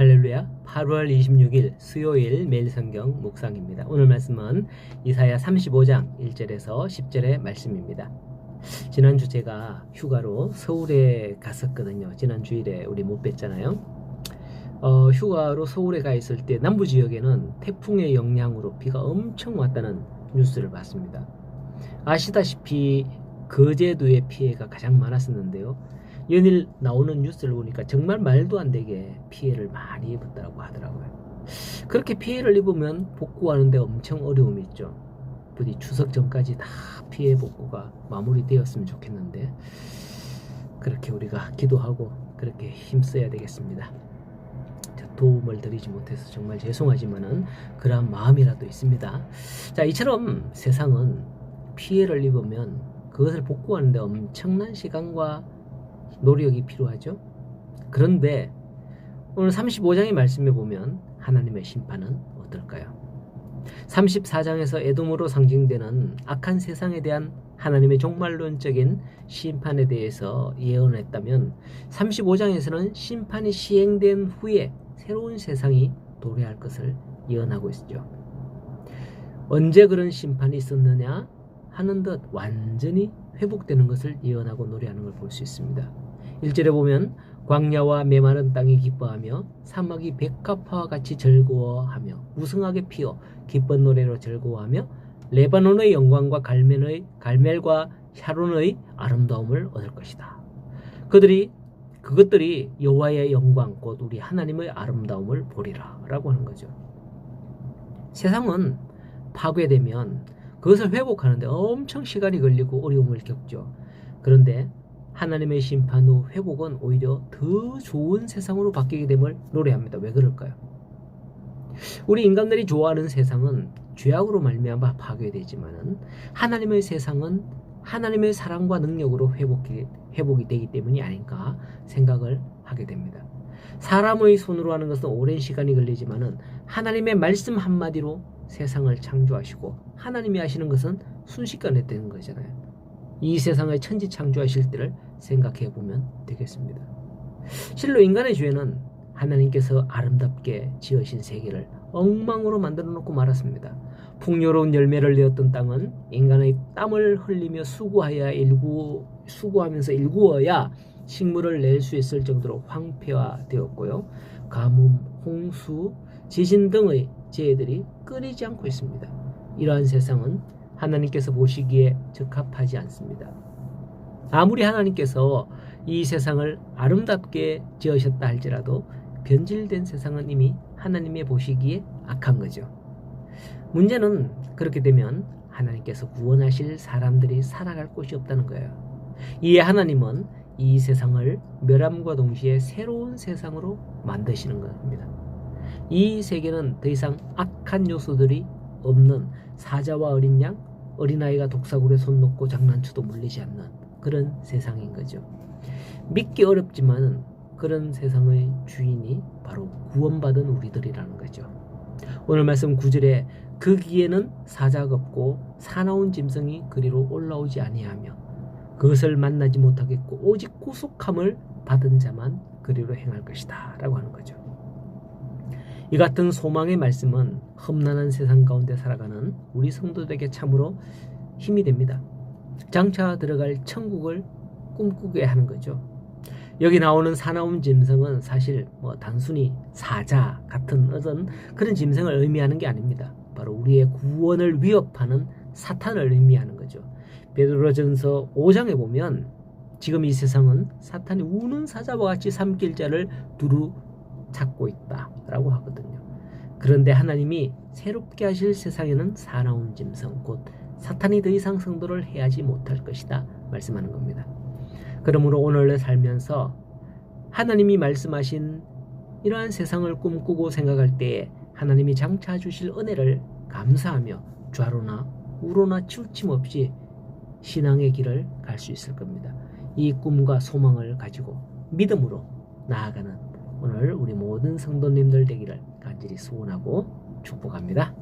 할렐루야. 8월 26일 수요일 매일 성경 묵상입니다. 오늘 말씀은 이사야 35장 1절에서 10절의 말씀입니다. 지난주 제가 휴가로 서울에 갔었거든요. 지난 주일에 우리 못 뵀잖아요. 휴가로 서울에 가 있을 때 남부 지역에는 태풍의 영향으로 비가 엄청 왔다는 뉴스를 봤습니다. 아시다시피 거제도의 피해가 가장 많았었는데요. 연일 나오는 뉴스를 보니까 정말 말도 안 되게 피해를 많이 입었다고 하더라고요. 그렇게 피해를 입으면 복구하는데 엄청 어려움이 있죠. 부디 추석 전까지 다 피해 복구가 마무리되었으면 좋겠는데 그렇게 우리가 기도하고 그렇게 힘써야 되겠습니다. 도움을 드리지 못해서 정말 죄송하지만은 그러한 마음이라도 있습니다. 자, 이처럼 세상은 피해를 입으면 그것을 복구하는데 엄청난 시간과 노력이 필요하죠. 그런데 오늘 35장의 말씀에 보면 하나님의 심판은 어떨까요? 34장에서 에돔으로 상징되는 악한 세상에 대한 하나님의 종말론적인 심판에 대해서 예언했다면 35장에서는 심판이 시행된 후에 새로운 세상이 도래할 것을 예언하고 있죠. 언제 그런 심판이 있었느냐 하는 듯 완전히 회복되는 것을 예언하고 노래하는 걸 볼 수 있습니다. 1절에 보면 광야와 메마른 땅이 기뻐하며 사막이 백합화와 같이 즐거워하며 무성하게 피어 기쁜 노래로 즐거워하며 레바논의 영광과 갈멜과 샤론의 아름다움을 얻을 것이다. 그것들이 여호와의 영광 곧 우리 하나님의 아름다움을 보리라 라고 하는 거죠. 세상은 파괴되면 그것을 회복하는데 엄청 시간이 걸리고 어려움을 겪죠. 그런데 하나님의 심판 후 회복은 오히려 더 좋은 세상으로 바뀌게 됨을 노래합니다. 왜 그럴까요? 우리 인간들이 좋아하는 세상은 죄악으로 말미암아 파괴되지만은 하나님의 세상은 하나님의 사랑과 능력으로 회복이 되기 때문이 아닌가 생각을 하게 됩니다. 사람의 손으로 하는 것은 오랜 시간이 걸리지만은 하나님의 말씀 한마디로 세상을 창조하시고 하나님이 하시는 것은 순식간에 되는 거잖아요. 이 세상의 천지 창조하실 때를 생각해 보면 되겠습니다. 실로 인간의 죄는 하나님께서 아름답게 지으신 세계를 엉망으로 만들어 놓고 말았습니다. 풍요로운 열매를 내었던 땅은 인간의 땀을 흘리며 수고하면서 일구어야 식물을 낼 수 있을 정도로 황폐화되었고요. 가뭄, 홍수, 지진 등의 재해들이 끊이지 않고 있습니다. 이러한 세상은 하나님께서 보시기에 적합하지 않습니다. 아무리 하나님께서 이 세상을 아름답게 지으셨다 할지라도 변질된 세상은 이미 하나님의 보시기에 악한 거죠. 문제는 그렇게 되면 하나님께서 구원하실 사람들이 살아갈 곳이 없다는 거예요. 이에 하나님은 이 세상을 멸함과 동시에 새로운 세상으로 만드시는 겁니다. 이 세계는 더 이상 악한 요소들이 없는 사자와 어린 양, 어린아이가 독사굴에 손 놓고 장난쳐도 물리지 않는 그런 세상인 거죠. 믿기 어렵지만 그런 세상의 주인이 바로 구원받은 우리들이라는 거죠. 오늘 말씀 9절에 그 기에는 사자가 없고 사나운 짐승이 그리로 올라오지 아니하며 그것을 만나지 못하겠고 오직 구속함을 받은 자만 그리로 행할 것이다 라고 하는 거죠. 이 같은 소망의 말씀은 험난한 세상 가운데 살아가는 우리 성도들에게 참으로 힘이 됩니다. 장차 들어갈 천국을 꿈꾸게 하는 거죠. 여기 나오는 사나운 짐승은 사실 단순히 사자 같은 어떤 그런 짐승을 의미하는 게 아닙니다. 바로 우리의 구원을 위협하는 사탄을 의미하는 거죠. 베드로전서 5장에 보면 지금 이 세상은 사탄이 우는 사자와 같이 삼킬 자를 두루 찾고 있다라고 하거든요. 그런데 하나님이 새롭게 하실 세상에는 사나운 짐승 곧 사탄이 더 이상 성도를 해하지 못할 것이다 말씀하는 겁니다. 그러므로 오늘을 살면서 하나님이 말씀하신 이러한 세상을 꿈꾸고 생각할 때에 하나님이 장차 주실 은혜를 감사하며 좌로나 우로나 치우침 없이 신앙의 길을 갈 수 있을 겁니다. 이 꿈과 소망을 가지고 믿음으로 나아가는 오늘 우리 모든 성도님들 되기를 간절히 소원하고 축복합니다.